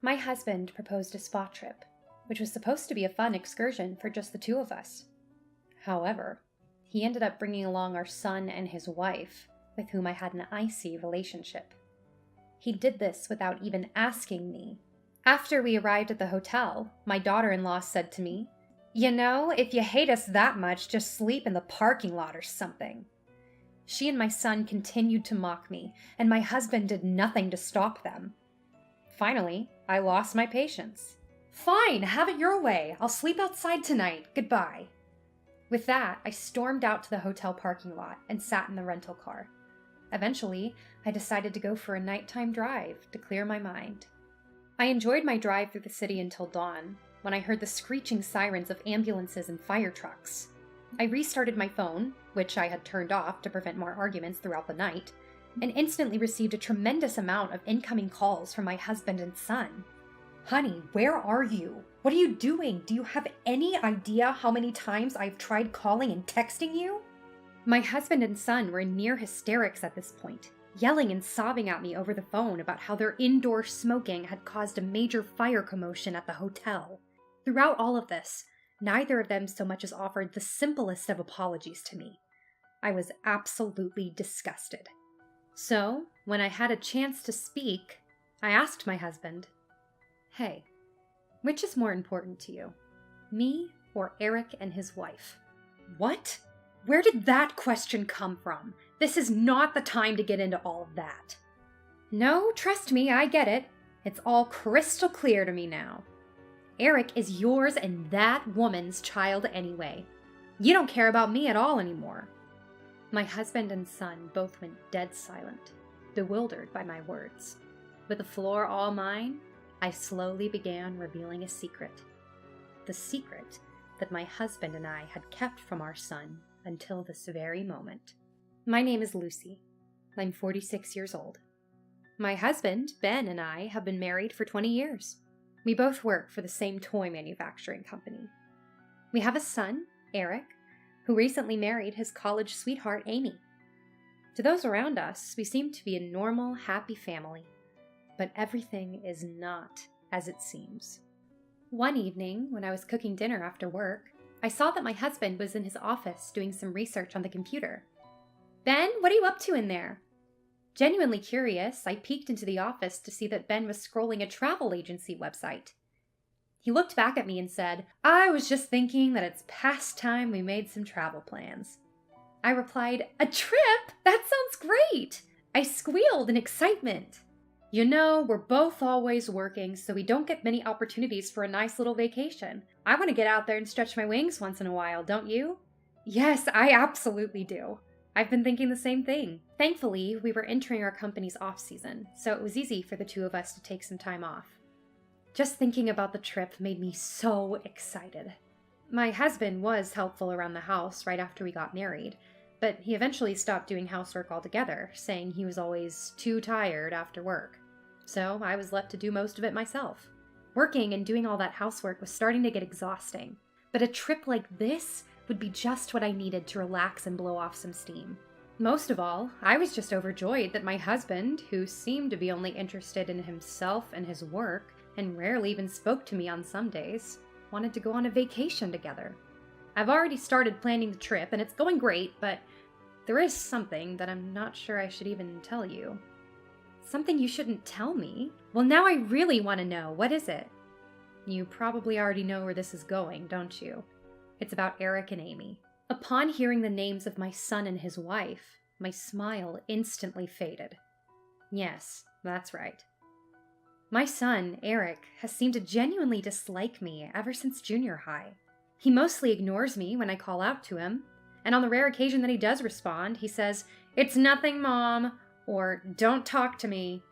My husband proposed a spa trip, which was supposed to be a fun excursion for just the two of us. However, he ended up bringing along our son and his wife, with whom I had an icy relationship. He did this without even asking me. After we arrived at the hotel, my daughter-in-law said to me, "You know, if you hate us that much, just sleep in the parking lot or something." She and my son continued to mock me, and my husband did nothing to stop them. Finally, I lost my patience. "Fine, have it your way. I'll sleep outside tonight. Goodbye." With that, I stormed out to the hotel parking lot and sat in the rental car. Eventually, I decided to go for a nighttime drive to clear my mind. I enjoyed my drive through the city until dawn, when I heard the screeching sirens of ambulances and fire trucks. I restarted my phone, which I had turned off to prevent more arguments throughout the night, and instantly received a tremendous amount of incoming calls from my husband and son. "Honey, where are you? What are you doing? Do you have any idea how many times I've tried calling and texting you?" My husband and son were in near hysterics at this point, yelling and sobbing at me over the phone about how their indoor smoking had caused a major fire commotion at the hotel. Throughout all of this, neither of them so much as offered the simplest of apologies to me. I was absolutely disgusted. So, when I had a chance to speak, I asked my husband, "Hey, which is more important to you, me or Eric and his wife?" "What? Where did that question come from? This is not the time to get into all of that." "No, trust me, I get it. It's all crystal clear to me now. Eric is yours and that woman's child anyway. You don't care about me at all anymore." My husband and son both went dead silent, bewildered by my words. With the floor all mine, I slowly began revealing a secret. The secret that my husband and I had kept from our son until this very moment. My name is Lucy. I'm 46 years old. My husband, Ben, and I have been married for 20 years. We both work for the same toy manufacturing company. We have a son, Eric, who recently married his college sweetheart, Amy. To those around us, we seem to be a normal, happy family, but everything is not as it seems. One evening, when I was cooking dinner after work, I saw that my husband was in his office doing some research on the computer. "Ben, what are you up to in there?" Genuinely curious, I peeked into the office to see that Ben was scrolling a travel agency website. He looked back at me and said, "I was just thinking that it's past time we made some travel plans." I replied, "A trip? That sounds great!" I squealed in excitement. "You know, we're both always working, so we don't get many opportunities for a nice little vacation. I want to get out there and stretch my wings once in a while, don't you?" "Yes, I absolutely do. I've been thinking the same thing." Thankfully, we were entering our company's off-season, so it was easy for the two of us to take some time off. Just thinking about the trip made me so excited. My husband was helpful around the house right after we got married, but he eventually stopped doing housework altogether, saying he was always too tired after work. So I was left to do most of it myself. Working and doing all that housework was starting to get exhausting, but a trip like this would be just what I needed to relax and blow off some steam. Most of all, I was just overjoyed that my husband, who seemed to be only interested in himself and his work, and rarely even spoke to me on some days, wanted to go on a vacation together. I've already started planning the trip, and it's going great, but there is something that I'm not sure I should even tell you. Something you shouldn't tell me? Well, now I really want to know. What is it? You probably already know where this is going, don't you? It's about Eric and Amy. Upon hearing the names of my son and his wife, my smile instantly faded. Yes, that's right. My son, Eric, has seemed to genuinely dislike me ever since junior high. He mostly ignores me when I call out to him, and on the rare occasion that he does respond, he says, "It's nothing, Mom," or "Don't talk to me."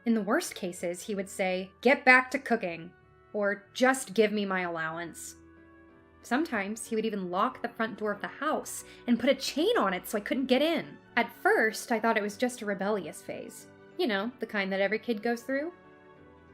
In the worst cases, he would say, "Get back to cooking," or "Just give me my allowance." Sometimes he would even lock the front door of the house and put a chain on it so I couldn't get in. At first, I thought it was just a rebellious phase. You know, the kind that every kid goes through.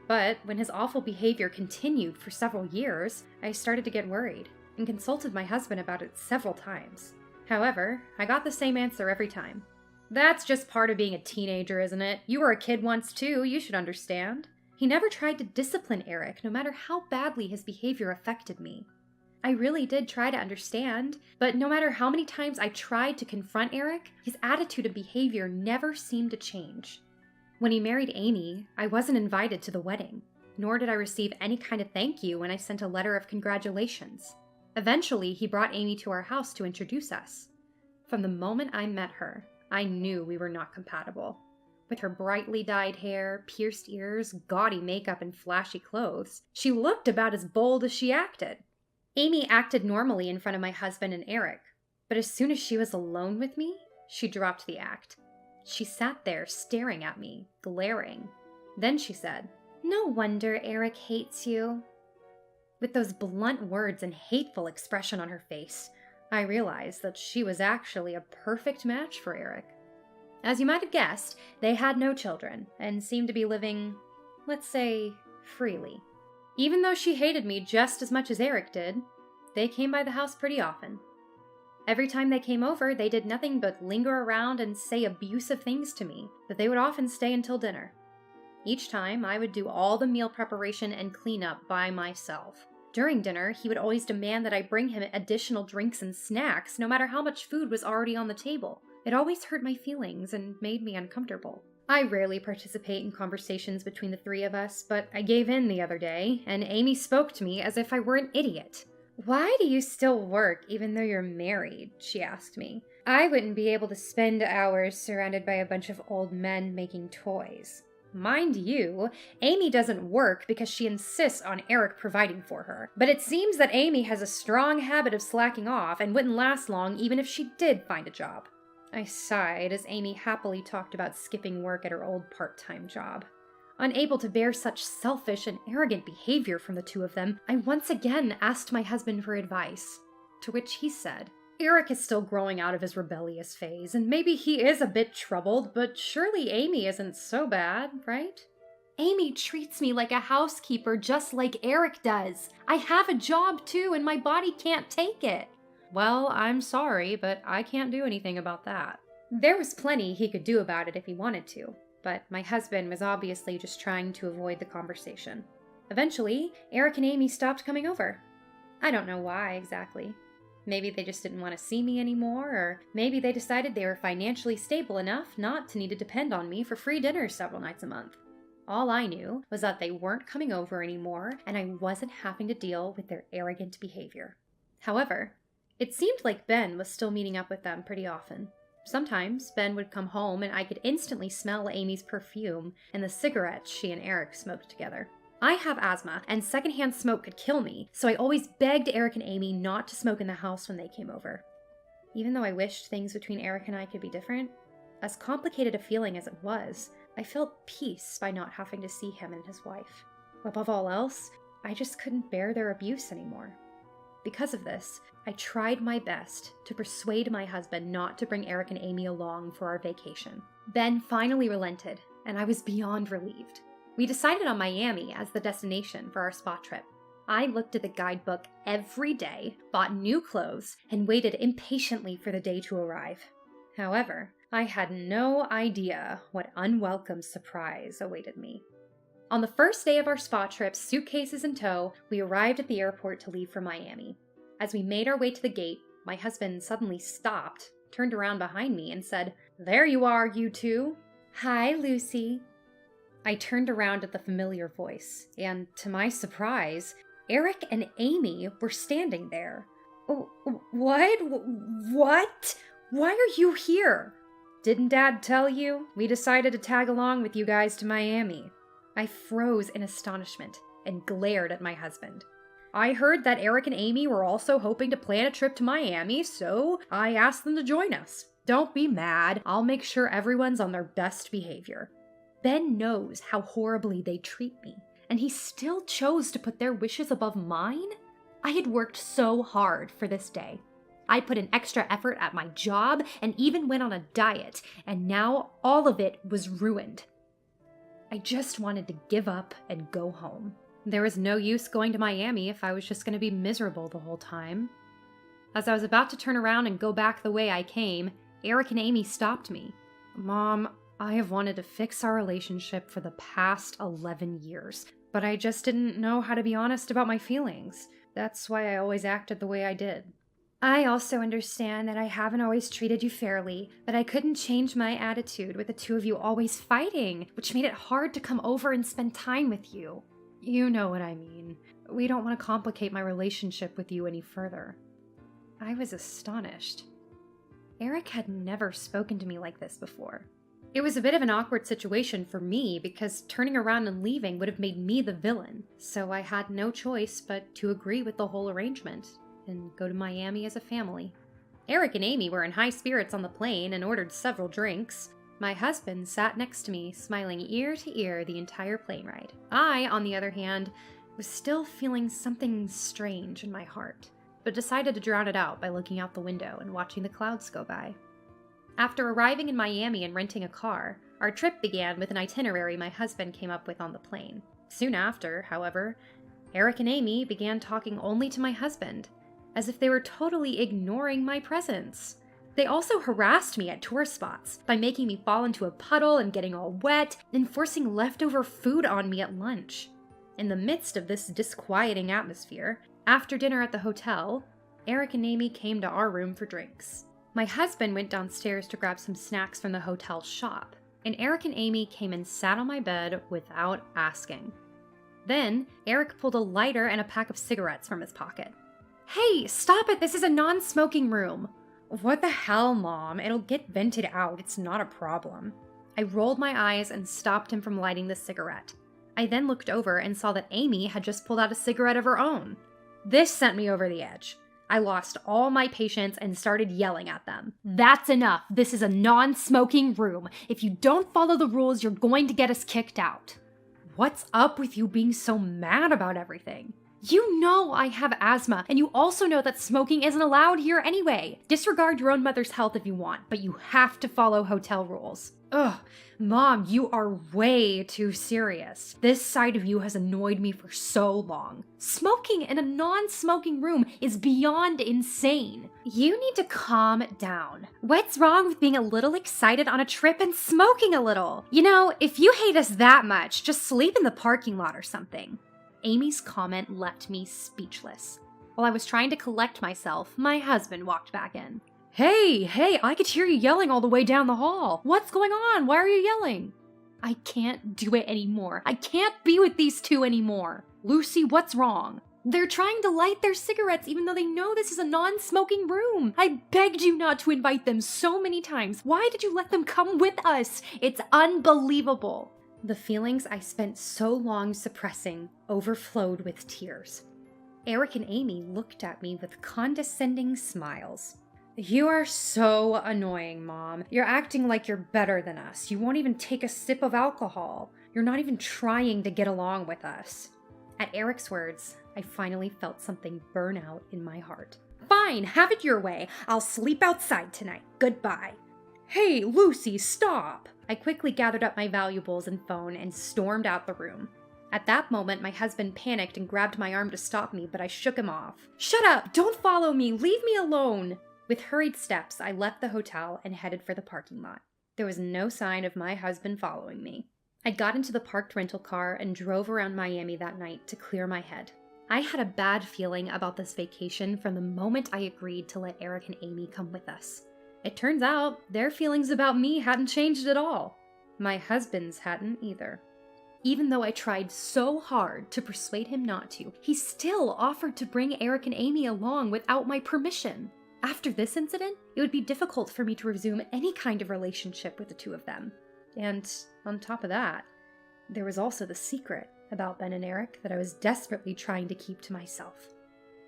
But when his awful behavior continued for several years, I started to get worried and consulted my husband about it several times. However, I got the same answer every time. "That's just part of being a teenager, isn't it? You were a kid once too, you should understand." He never tried to discipline Eric, no matter how badly his behavior affected me. I really did try to understand, but no matter how many times I tried to confront Eric, his attitude and behavior never seemed to change. When he married Amy, I wasn't invited to the wedding, nor did I receive any kind of thank you when I sent a letter of congratulations. Eventually, he brought Amy to our house to introduce us. From the moment I met her, I knew we were not compatible. With her brightly dyed hair, pierced ears, gaudy makeup, and flashy clothes, she looked about as bold as she acted. Amy acted normally in front of my husband and Eric, but as soon as she was alone with me, she dropped the act. She sat there staring at me, glaring. Then she said, "No wonder Eric hates you." With those blunt words and hateful expression on her face, I realized that she was actually a perfect match for Eric. As you might have guessed, they had no children and seemed to be living, let's say, freely. Even though she hated me just as much as Eric did, they came by the house pretty often. Every time they came over, they did nothing but linger around and say abusive things to me, but they would often stay until dinner. Each time, I would do all the meal preparation and cleanup by myself. During dinner, he would always demand that I bring him additional drinks and snacks, no matter how much food was already on the table. It always hurt my feelings and made me uncomfortable. I rarely participate in conversations between the three of us, but I gave in the other day, and Amy spoke to me as if I were an idiot. "Why do you still work even though you're married?" she asked me. "I wouldn't be able to spend hours surrounded by a bunch of old men making toys." Mind you, Amy doesn't work because she insists on Eric providing for her, but it seems that Amy has a strong habit of slacking off and wouldn't last long even if she did find a job. I sighed as Amy happily talked about skipping work at her old part-time job. Unable to bear such selfish and arrogant behavior from the two of them, I once again asked my husband for advice, to which he said, "Eric is still growing out of his rebellious phase, and maybe he is a bit troubled, but surely Amy isn't so bad, right?" "Amy treats me like a housekeeper just like Eric does. I have a job too, and my body can't take it." Well, I'm sorry, but I can't do anything about that. There was plenty he could do about it if he wanted to, but my husband was obviously just trying to avoid the conversation. Eventually, Eric and Amy stopped coming over. I don't know why exactly. Maybe they just didn't want to see me anymore, or maybe they decided they were financially stable enough not to need to depend on me for free dinners several nights a month. All I knew was that they weren't coming over anymore, and I wasn't having to deal with their arrogant behavior. However, it seemed like Ben was still meeting up with them pretty often. Sometimes Ben would come home and I could instantly smell Amy's perfume and the cigarettes she and Eric smoked together. I have asthma, and secondhand smoke could kill me, so I always begged Eric and Amy not to smoke in the house when they came over. Even though I wished things between Eric and I could be different, as complicated a feeling as it was, I felt peace by not having to see him and his wife. Above all else, I just couldn't bear their abuse anymore. Because of this, I tried my best to persuade my husband not to bring Eric and Amy along for our vacation. Ben finally relented, and I was beyond relieved. We decided on Miami as the destination for our spa trip. I looked at the guidebook every day, bought new clothes, and waited impatiently for the day to arrive. However, I had no idea what unwelcome surprise awaited me. On the first day of our spa trip, suitcases in tow, we arrived at the airport to leave for Miami. As we made our way to the gate, my husband suddenly stopped, turned around behind me, and said, "There you are, you two." "Hi, Lucy." I turned around at the familiar voice, and to my surprise, Eric and Amy were standing there. What? What? Why are you here?" "Didn't Dad tell you? We decided to tag along with you guys to Miami." I froze in astonishment and glared at my husband. "I heard that Eric and Amy were also hoping to plan a trip to Miami, so I asked them to join us. Don't be mad. I'll make sure everyone's on their best behavior." Ben knows how horribly they treat me, and he still chose to put their wishes above mine? I had worked so hard for this day. I put in extra effort at my job and even went on a diet, and now all of it was ruined. I just wanted to give up and go home. There was no use going to Miami if I was just going to be miserable the whole time. As I was about to turn around and go back the way I came, Eric and Amy stopped me. "Mom, I have wanted to fix our relationship for the past 11 years, but I just didn't know how to be honest about my feelings. That's why I always acted the way I did. I also understand that I haven't always treated you fairly, but I couldn't change my attitude with the two of you always fighting, which made it hard to come over and spend time with you. You know what I mean. We don't want to complicate my relationship with you any further. I was astonished. Eric had never spoken to me like this before. It was a bit of an awkward situation for me because turning around and leaving would have made me the villain, so I had no choice but to agree with the whole arrangement and go to Miami as a family. Eric and Amy were in high spirits on the plane and ordered several drinks. My husband sat next to me, smiling ear to ear the entire plane ride. I, on the other hand, was still feeling something strange in my heart, but decided to drown it out by looking out the window and watching the clouds go by. After arriving in Miami and renting a car, our trip began with an itinerary my husband came up with on the plane. Soon after, however, Eric and Amy began talking only to my husband, as if they were totally ignoring my presence. They also harassed me at tourist spots by making me fall into a puddle and getting all wet, and forcing leftover food on me at lunch. In the midst of this disquieting atmosphere, after dinner at the hotel, Eric and Amy came to our room for drinks. My husband went downstairs to grab some snacks from the hotel shop, and Eric and Amy came and sat on my bed without asking. Then, Eric pulled a lighter and a pack of cigarettes from his pocket. "Hey, stop it! This is a non-smoking room!" "What the hell, Mom? It'll get vented out. It's not a problem." I rolled my eyes and stopped him from lighting the cigarette. I then looked over and saw that Amy had just pulled out a cigarette of her own. This sent me over the edge. I lost all my patience and started yelling at them. "That's enough. This is a non-smoking room. If you don't follow the rules, you're going to get us kicked out." "What's up with you being so mad about everything?" "You know I have asthma, and you also know that smoking isn't allowed here anyway. Disregard your own mother's health if you want, but you have to follow hotel rules." Ugh, Mom, you are way too serious. This side of you has annoyed me for so long. Smoking in a non-smoking room is beyond insane. You need to calm down. What's wrong with being a little excited on a trip and smoking a little? You know, if you hate us that much, just sleep in the parking lot or something. Amy's comment left me speechless. While I was trying to collect myself, my husband walked back in. Hey, I could hear you yelling all the way down the hall. What's going on? Why are you yelling?" "I can't do it anymore. I can't be with these two anymore." "Lucy, what's wrong?" "They're trying to light their cigarettes even though they know this is a non-smoking room. I begged you not to invite them so many times. Why did you let them come with us? It's unbelievable." The feelings I spent so long suppressing overflowed with tears. Eric and Amy looked at me with condescending smiles. "You are so annoying, Mom. You're acting like you're better than us. You won't even take a sip of alcohol. You're not even trying to get along with us." At Eric's words, I finally felt something burn out in my heart. "Fine, have it your way. I'll sleep outside tonight. Goodbye." "Hey, Lucy, stop!" I quickly gathered up my valuables and phone and stormed out the room. At that moment, my husband panicked and grabbed my arm to stop me, but I shook him off. "Shut up! Don't follow me! Leave me alone!" With hurried steps, I left the hotel and headed for the parking lot. There was no sign of my husband following me. I got into the parked rental car and drove around Miami that night to clear my head. I had a bad feeling about this vacation from the moment I agreed to let Eric and Amy come with us. It turns out their feelings about me hadn't changed at all. My husband's hadn't either. Even though I tried so hard to persuade him not to, he still offered to bring Eric and Amy along without my permission. After this incident, it would be difficult for me to resume any kind of relationship with the two of them. And on top of that, there was also the secret about Ben and Eric that I was desperately trying to keep to myself.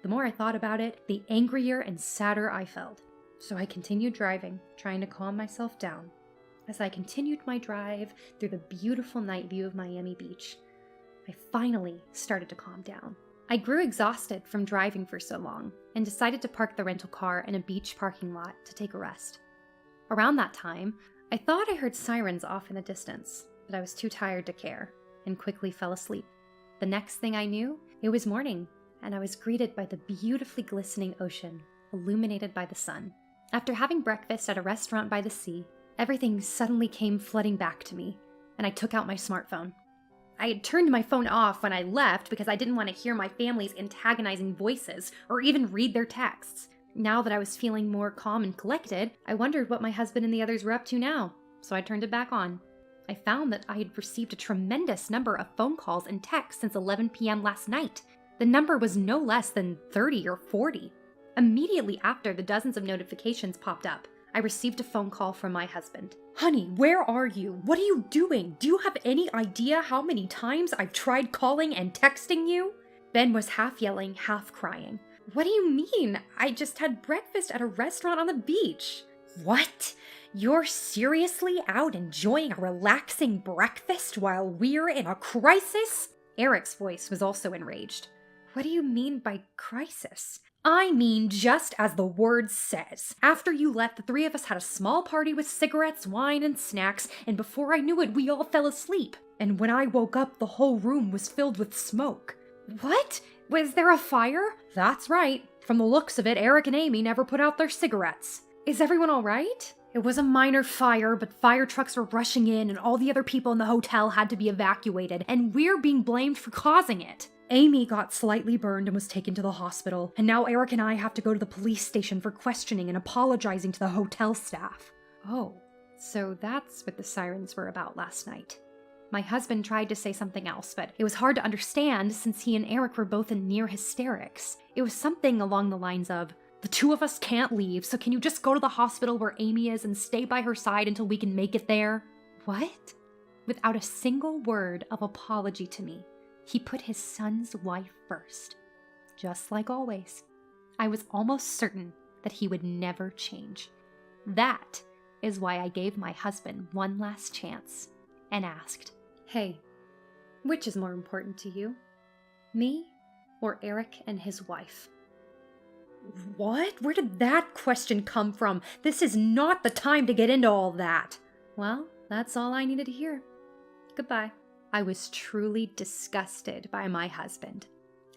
The more I thought about it, the angrier and sadder I felt. So I continued driving, trying to calm myself down. As I continued my drive through the beautiful night view of Miami Beach, I finally started to calm down. I grew exhausted from driving for so long and decided to park the rental car in a beach parking lot to take a rest. Around that time, I thought I heard sirens off in the distance, but I was too tired to care and quickly fell asleep. The next thing I knew, it was morning, and I was greeted by the beautifully glistening ocean, illuminated by the sun. After having breakfast at a restaurant by the sea, Everything suddenly came flooding back to me, and I took out my smartphone. I had turned my phone off when I left because I didn't want to hear my family's antagonizing voices or even read their texts. Now that I was feeling more calm and collected, I wondered what my husband and the others were up to now, so I turned it back on. I found that I had received a tremendous number of phone calls and texts since 11 p.m. last night. The number was no less than 30 or 40. Immediately after the dozens of notifications popped up, I received a phone call from my husband. "Honey, where are you? What are you doing? Do you have any idea how many times I've tried calling and texting you?" Ben was half yelling, half crying. "What do you mean? I just had breakfast at a restaurant on the beach." "What? You're seriously out enjoying a relaxing breakfast while we're in a crisis?" Eric's voice was also enraged. "What do you mean by crisis?" "I mean just as the word says. After you left, the three of us had a small party with cigarettes, wine, and snacks, and before I knew it, we all fell asleep. And when I woke up, the whole room was filled with smoke." "What? Was there a fire?" "That's right. From the looks of it, Eric and Amy never put out their cigarettes." "Is everyone all right?" "It was a minor fire, but fire trucks were rushing in, and all the other people in the hotel had to be evacuated, and we're being blamed for causing it. Amy got slightly burned and was taken to the hospital, and now Eric and I have to go to the police station for questioning and apologizing to the hotel staff." Oh, so that's what the sirens were about last night. My husband tried to say something else, but it was hard to understand since he and Eric were both in near hysterics. It was something along the lines of, "The two of us can't leave, so can you just go to the hospital where Amy is and stay by her side until we can make it there?" What? Without a single word of apology to me, he put his son's wife first. Just like always. I was almost certain that he would never change. That is why I gave my husband one last chance and asked, "Hey, which is more important to you? Me or Eric and his wife?" "What? Where did that question come from? This is not the time to get into all that." "Well, that's all I needed to hear. Goodbye." I was truly disgusted by my husband,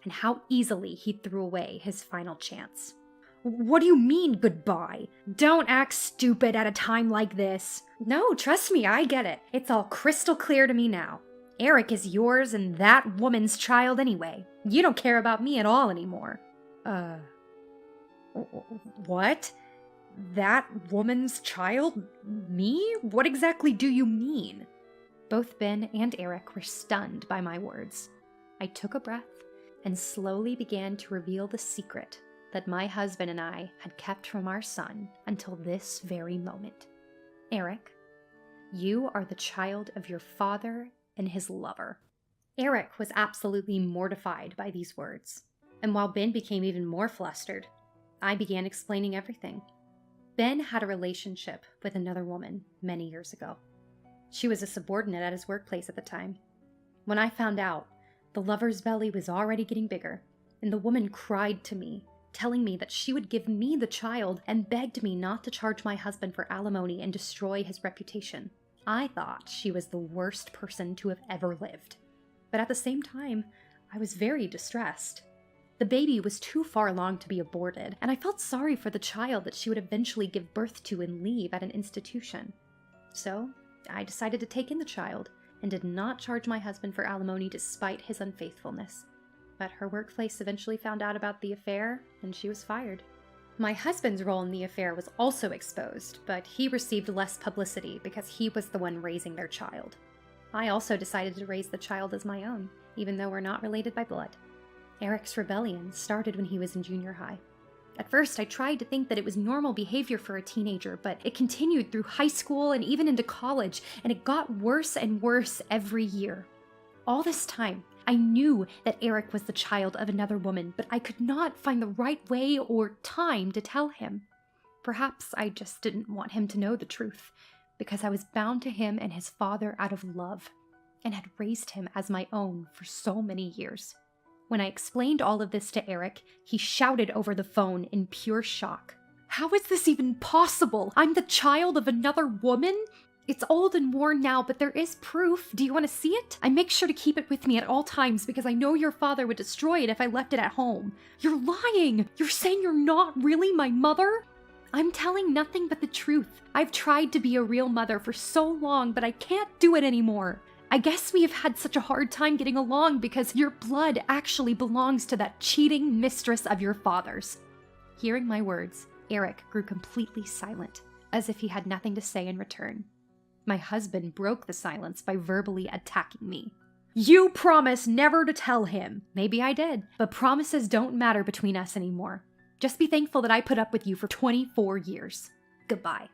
and how easily he threw away his final chance. "What do you mean, goodbye? Don't act stupid at a time like this." "No, trust me, I get it. It's all crystal clear to me now. Eric is yours and that woman's child anyway. You don't care about me at all anymore." What? That woman's child? Me? What exactly do you mean?" Both Ben and Eric were stunned by my words. I took a breath and slowly began to reveal the secret that my husband and I had kept from our son until this very moment. "Eric, you are the child of your father and his lover." Eric was absolutely mortified by these words, and while Ben became even more flustered, I began explaining everything. Ben had a relationship with another woman many years ago. She was a subordinate at his workplace at the time. When I found out, the lover's belly was already getting bigger, and the woman cried to me, telling me that she would give me the child and begged me not to charge my husband for alimony and destroy his reputation. I thought she was the worst person to have ever lived. But at the same time, I was very distressed. The baby was too far along to be aborted, and I felt sorry for the child that she would eventually give birth to and leave at an institution. So I decided to take in the child and did not charge my husband for alimony despite his unfaithfulness. But her workplace eventually found out about the affair, and she was fired. My husband's role in the affair was also exposed, but he received less publicity because he was the one raising their child. I also decided to raise the child as my own, even though we're not related by blood. Eric's rebellion started when he was in junior high. At first, I tried to think that it was normal behavior for a teenager, but it continued through high school and even into college, and it got worse and worse every year. All this time, I knew that Eric was the child of another woman, but I could not find the right way or time to tell him. Perhaps I just didn't want him to know the truth, because I was bound to him and his father out of love, and had raised him as my own for so many years. When I explained all of this to Eric, he shouted over the phone in pure shock. "How is this even possible? I'm the child of another woman? It's old and worn now, but there is proof. Do you want to see it? I make sure to keep it with me at all times because I know your father would destroy it if I left it at home." "You're lying! You're saying you're not really my mother?" I'm telling nothing but the truth. I've tried to be a real mother for so long, but I can't do it anymore. I guess we have had such a hard time getting along because your blood actually belongs to that cheating mistress of your father's." Hearing my words, Eric grew completely silent, as if he had nothing to say in return. My husband broke the silence by verbally attacking me. "You promised never to tell him." "Maybe I did, but promises don't matter between us anymore. Just be thankful that I put up with you for 24 years. Goodbye."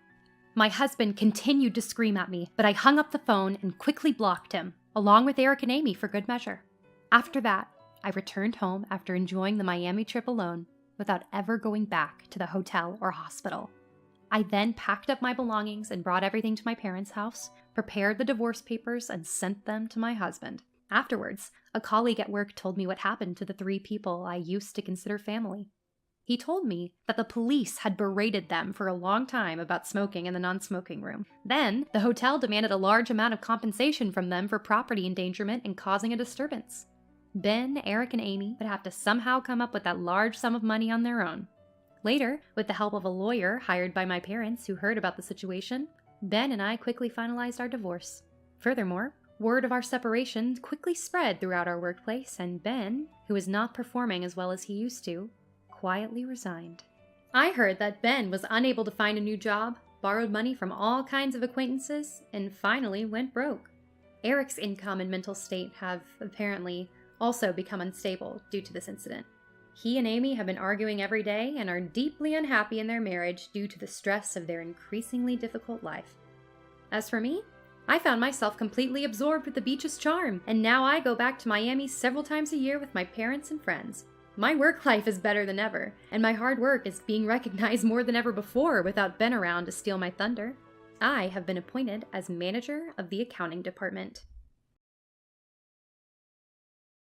My husband continued to scream at me, but I hung up the phone and quickly blocked him, along with Eric and Amy for good measure. After that, I returned home after enjoying the Miami trip alone, without ever going back to the hotel or hospital. I then packed up my belongings and brought everything to my parents' house, prepared the divorce papers, and sent them to my husband. Afterwards, a colleague at work told me what happened to the 3 people I used to consider family. He told me that the police had berated them for a long time about smoking in the non-smoking room. Then, the hotel demanded a large amount of compensation from them for property endangerment and causing a disturbance. Ben, Eric, and Amy would have to somehow come up with that large sum of money on their own. Later, with the help of a lawyer hired by my parents who heard about the situation, Ben and I quickly finalized our divorce. Furthermore, word of our separation quickly spread throughout our workplace, and Ben, who was not performing as well as he used to, quietly resigned. I heard that Ben was unable to find a new job, borrowed money from all kinds of acquaintances, and finally went broke. Eric's income and mental state have, apparently, also become unstable due to this incident. He and Amy have been arguing every day and are deeply unhappy in their marriage due to the stress of their increasingly difficult life. As for me, I found myself completely absorbed with the beach's charm, and now I go back to Miami several times a year with my parents and friends. My work life is better than ever, and my hard work is being recognized more than ever before without Ben around to steal my thunder. I have been appointed as manager of the accounting department.